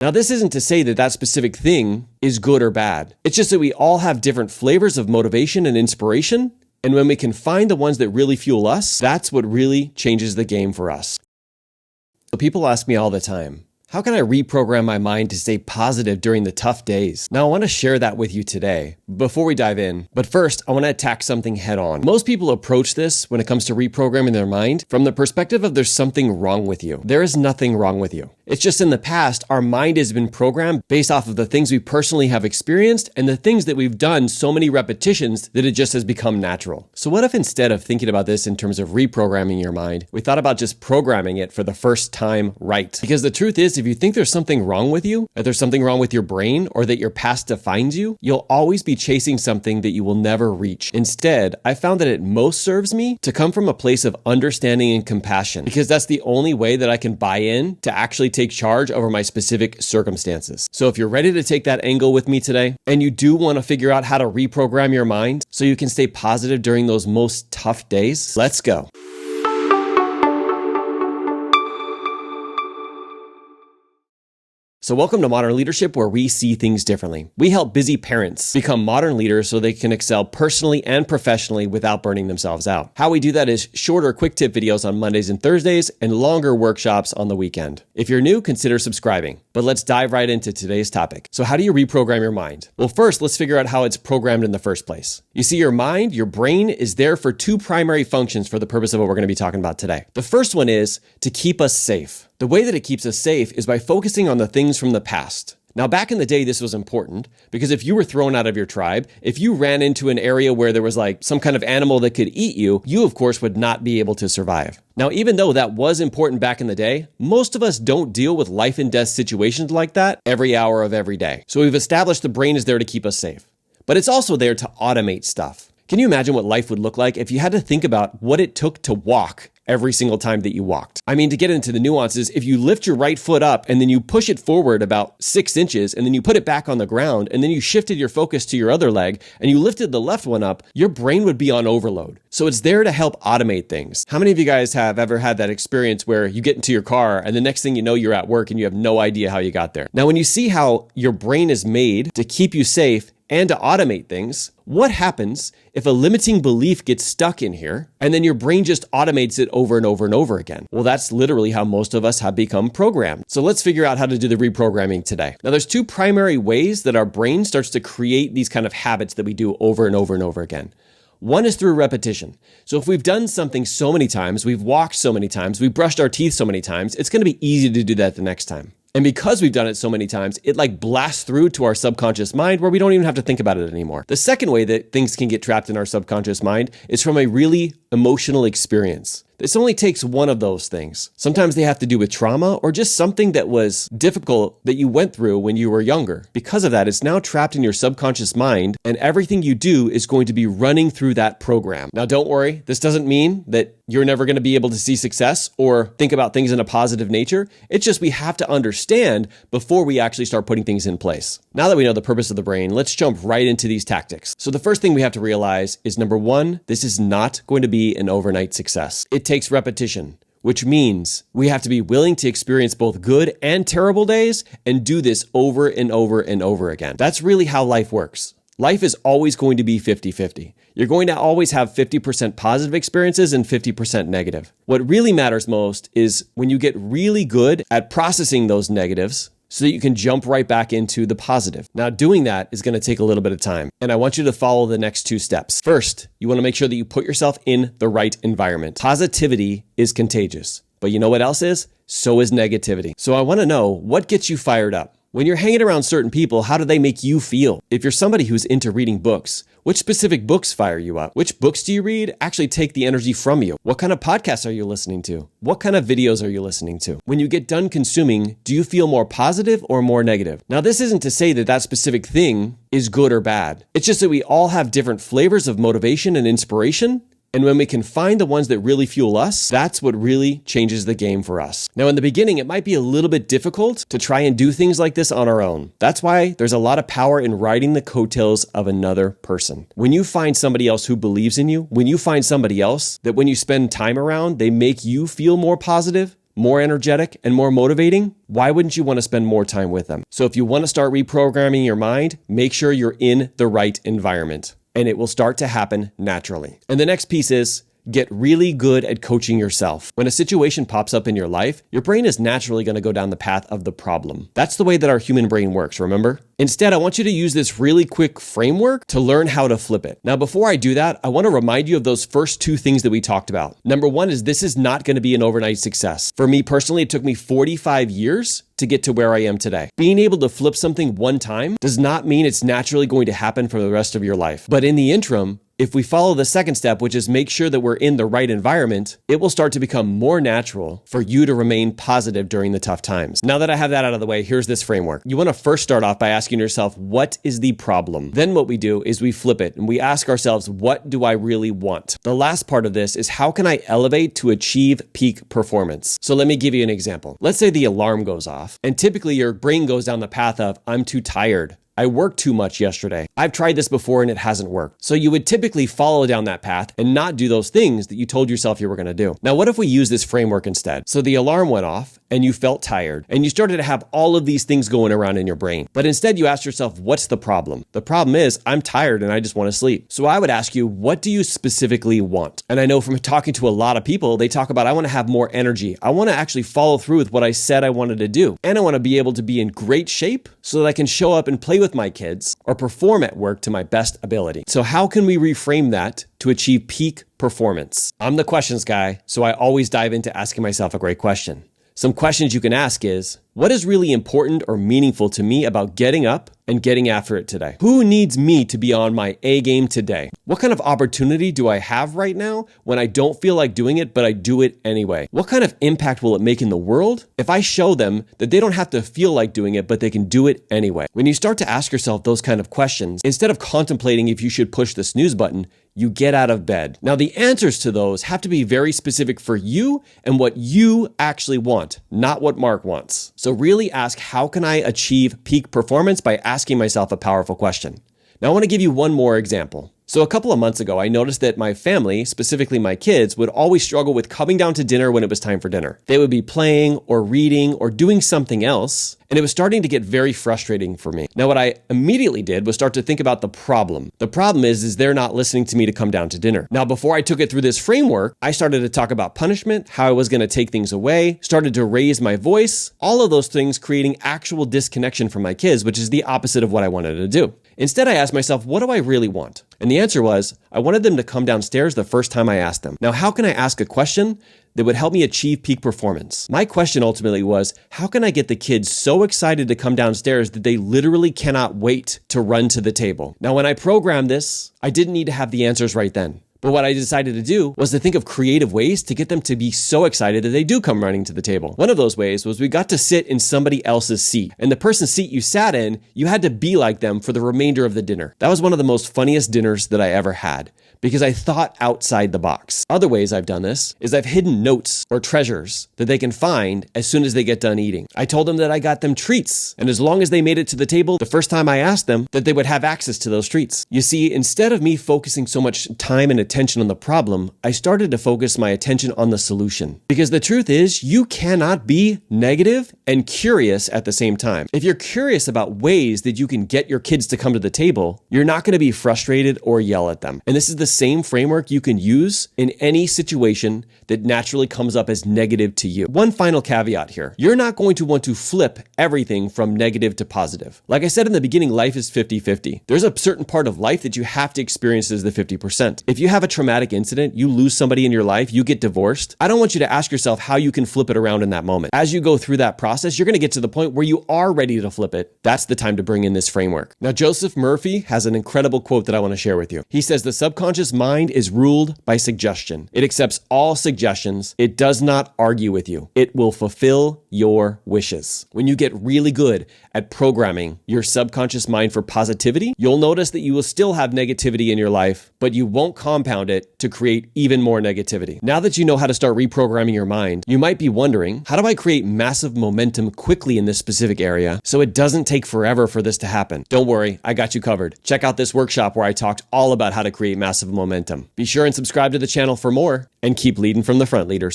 Now, this isn't to say that that specific thing is good or bad. It's just that we all have different flavors of motivation and inspiration. And when we can find the ones that really fuel us, that's what really changes the game for us. So people ask me all the time, how can I reprogram my mind to stay positive during the tough days? Now, I want to share that with you today before we dive in. But first, I want to attack something head on. Most people approach this when it comes to reprogramming their mind from the perspective of there's something wrong with you. There is nothing wrong with you. It's just in the past, our mind has been programmed based off of the things we personally have experienced and the things that we've done so many repetitions that it just has become natural. So what if instead of thinking about this in terms of reprogramming your mind, we thought about just programming it for the first time right? Because the truth is, if you think there's something wrong with you, that there's something wrong with your brain, or that your past defines you, you'll always be chasing something that you will never reach. Instead, I found that it most serves me to come from a place of understanding and compassion, because that's the only way that I can buy in to actually take charge over my specific circumstances. So if you're ready to take that angle with me today, and you do want to figure out how to reprogram your mind so you can stay positive during those most tough days, let's go. So welcome to Modern Leadership, where we see things differently. We help busy parents become modern leaders so they can excel personally and professionally without burning themselves out. How we do that is shorter quick tip videos on Mondays and Thursdays and longer workshops on the weekend. If you're new, consider subscribing. But let's dive right into today's topic. So how do you reprogram your mind? Well, first, let's figure out how it's programmed in the first place. You see, your mind, your brain, is there for two primary functions for the purpose of what we're going to be talking about today. The first one is to keep us safe. The way that it keeps us safe is by focusing on the things from the past. Now, back in the day, this was important because if you were thrown out of your tribe, if you ran into an area where there was like some kind of animal that could eat you, you of course would not be able to survive. Now, even though that was important back in the day, most of us don't deal with life and death situations like that every hour of every day. So we've established the brain is there to keep us safe, but it's also there to automate stuff. Can you imagine what life would look like if you had to think about what it took to walk every single time that you walked? I mean, to get into the nuances, if you lift your right foot up and then you push it forward about 6 inches and then you put it back on the ground and then you shifted your focus to your other leg and you lifted the left one up, your brain would be on overload. So it's there to help automate things. How many of you guys have ever had that experience where you get into your car and the next thing you know, you're at work and you have no idea how you got there? Now, when you see how your brain is made to keep you safe and to automate things, what happens if a limiting belief gets stuck in here and then your brain just automates it over and over and over again? Well, that's literally how most of us have become programmed. So let's figure out how to do the reprogramming today. Now, there's two primary ways that our brain starts to create these kind of habits that we do over and over and over again. One is through repetition. So if we've done something so many times, we've walked so many times, we've brushed our teeth so many times, it's going to be easy to do that the next time. And because we've done it so many times, it like blasts through to our subconscious mind where we don't even have to think about it anymore. The second way that things can get trapped in our subconscious mind is from a really emotional experience. This only takes one of those things. Sometimes they have to do with trauma or just something that was difficult that you went through when you were younger. Because of that, it's now trapped in your subconscious mind, and everything you do is going to be running through that program. Now, don't worry. This doesn't mean that you're never going to be able to see success or think about things in a positive nature. It's just we have to understand before we actually start putting things in place. Now that we know the purpose of the brain, let's jump right into these tactics. So the first thing we have to realize is, number one, this is not going to be an overnight success. It takes repetition, which means we have to be willing to experience both good and terrible days and do this over and over and over again. That's really how life works. Life is always going to be 50-50. You're going to always have 50% positive experiences and 50% negative. What really matters most is when you get really good at processing those negatives so that you can jump right back into the positive. Now, doing that is going to take a little bit of time, and I want you to follow the next two steps. First, you want to make sure that you put yourself in the right environment. Positivity is contagious, but you know what else is? So is negativity. So I want to know, what gets you fired up? When you're hanging around certain people, how do they make you feel? If you're somebody who's into reading books, which specific books fire you up? Which books do you read actually take the energy from you? What kind of podcasts are you listening to? What kind of videos are you listening to? When you get done consuming, do you feel more positive or more negative? Now, this isn't to say that that specific thing is good or bad. It's just that we all have different flavors of motivation and inspiration. And when we can find the ones that really fuel us, that's what really changes the game for us. Now, in the beginning, it might be a little bit difficult to try and do things like this on our own. That's why there's a lot of power in riding the coattails of another person. When you find somebody else who believes in you, when you find somebody else that when you spend time around, they make you feel more positive, more energetic, and more motivating, why wouldn't you want to spend more time with them? So if you want to start reprogramming your mind, make sure you're in the right environment, and it will start to happen naturally. And the next piece is get really good at coaching yourself. When a situation pops up in your life, your brain is naturally going to go down the path of the problem. That's the way that our human brain works, remember? Instead, I want you to use this really quick framework to learn how to flip it. Now, before I do that, I want to remind you of those first two things that we talked about. Number one is this is not going to be an overnight success. For me personally, it took me 45 years to get to where I am today. Being able to flip something one time does not mean it's naturally going to happen for the rest of your life. But in the interim, if we follow the second step, which is make sure that we're in the right environment, it will start to become more natural for you to remain positive during the tough times. Now that I have that out of the way, here's this framework. You want to first start off by asking yourself, what is the problem? Then what we do is we flip it and we ask ourselves, what do I really want? The last part of this is how can I elevate to achieve peak performance? So let me give you an example. Let's say the alarm goes off and typically your brain goes down the path of, I'm too tired. I worked too much yesterday. I've tried this before and it hasn't worked. So you would typically follow down that path and not do those things that you told yourself you were going to do. Now, what if we use this framework instead? So the alarm went off and you felt tired and you started to have all of these things going around in your brain. But instead you asked yourself, what's the problem? The problem is I'm tired and I just want to sleep. So I would ask you, what do you specifically want? And I know from talking to a lot of people, they talk about, I want to have more energy. I want to actually follow through with what I said I wanted to do. And I want to be able to be in great shape so that I can show up and play with my kids or perform at work to my best ability. So how can we reframe that to achieve peak performance? I'm the questions guy, so I always dive into asking myself a great question. Some questions you can ask is, what is really important or meaningful to me about getting up and getting after it today? Who needs me to be on my A game today? What kind of opportunity do I have right now when I don't feel like doing it, but I do it anyway? What kind of impact will it make in the world if I show them that they don't have to feel like doing it, but they can do it anyway? When you start to ask yourself those kind of questions, instead of contemplating if you should push the snooze button, you get out of bed. Now, the answers to those have to be very specific for you and what you actually want, not what Mark wants. So really ask, how can I achieve peak performance by asking myself a powerful question? Now, I want to give you one more example. So a couple of months ago, I noticed that my family, specifically my kids, would always struggle with coming down to dinner when it was time for dinner. They would be playing or reading or doing something else, and it was starting to get very frustrating for me. Now, what I immediately did was start to think about the problem. The problem is they're not listening to me to come down to dinner. Now, before I took it through this framework, I started to talk about punishment, how I was going to take things away, started to raise my voice, all of those things creating actual disconnection from my kids, which is the opposite of what I wanted to do. Instead, I asked myself, what do I really want? And the answer was, I wanted them to come downstairs the first time I asked them. Now, how can I ask a question that would help me achieve peak performance? My question ultimately was, how can I get the kids so excited to come downstairs that they literally cannot wait to run to the table? Now, when I programmed this, I didn't need to have the answers right then. But what I decided to do was to think of creative ways to get them to be so excited that they do come running to the table. One of those ways was we got to sit in somebody else's seat. And the person's seat you sat in, you had to be like them for the remainder of the dinner. That was one of the most funniest dinners that I ever had, because I thought outside the box. Other ways I've done this is I've hidden notes or treasures that they can find as soon as they get done eating. I told them that I got them treats, and as long as they made it to the table the first time I asked them, that they would have access to those treats. You see, instead of me focusing so much time and attention on the problem, I started to focus my attention on the solution. Because the truth is, you cannot be negative and curious at the same time. If you're curious about ways that you can get your kids to come to the table, you're not going to be frustrated or yell at them. And this is the same framework you can use in any situation that naturally comes up as negative to you. One final caveat here. You're not going to want to flip everything from negative to positive. Like I said in the beginning, life is 50-50. There's a certain part of life that you have to experience as the 50%. If you have a traumatic incident, you lose somebody in your life, you get divorced, I don't want you to ask yourself how you can flip it around in that moment. As you go through that process, you're going to get to the point where you are ready to flip it. That's the time to bring in this framework. Now, Joseph Murphy has an incredible quote that I want to share with you. He says, the subconscious mind is ruled by suggestion. It accepts all suggestions. It does not argue with you. It will fulfill your wishes. When you get really good at programming your subconscious mind for positivity, you'll notice that you will still have negativity in your life, but you won't compound it to create even more negativity. Now that you know how to start reprogramming your mind, you might be wondering, how do I create massive momentum quickly in this specific area so it doesn't take forever for this to happen? Don't worry, I got you covered. Check out this workshop where I talked all about how to create massive momentum. Be sure and subscribe to the channel for more, and keep leading from the front, leaders.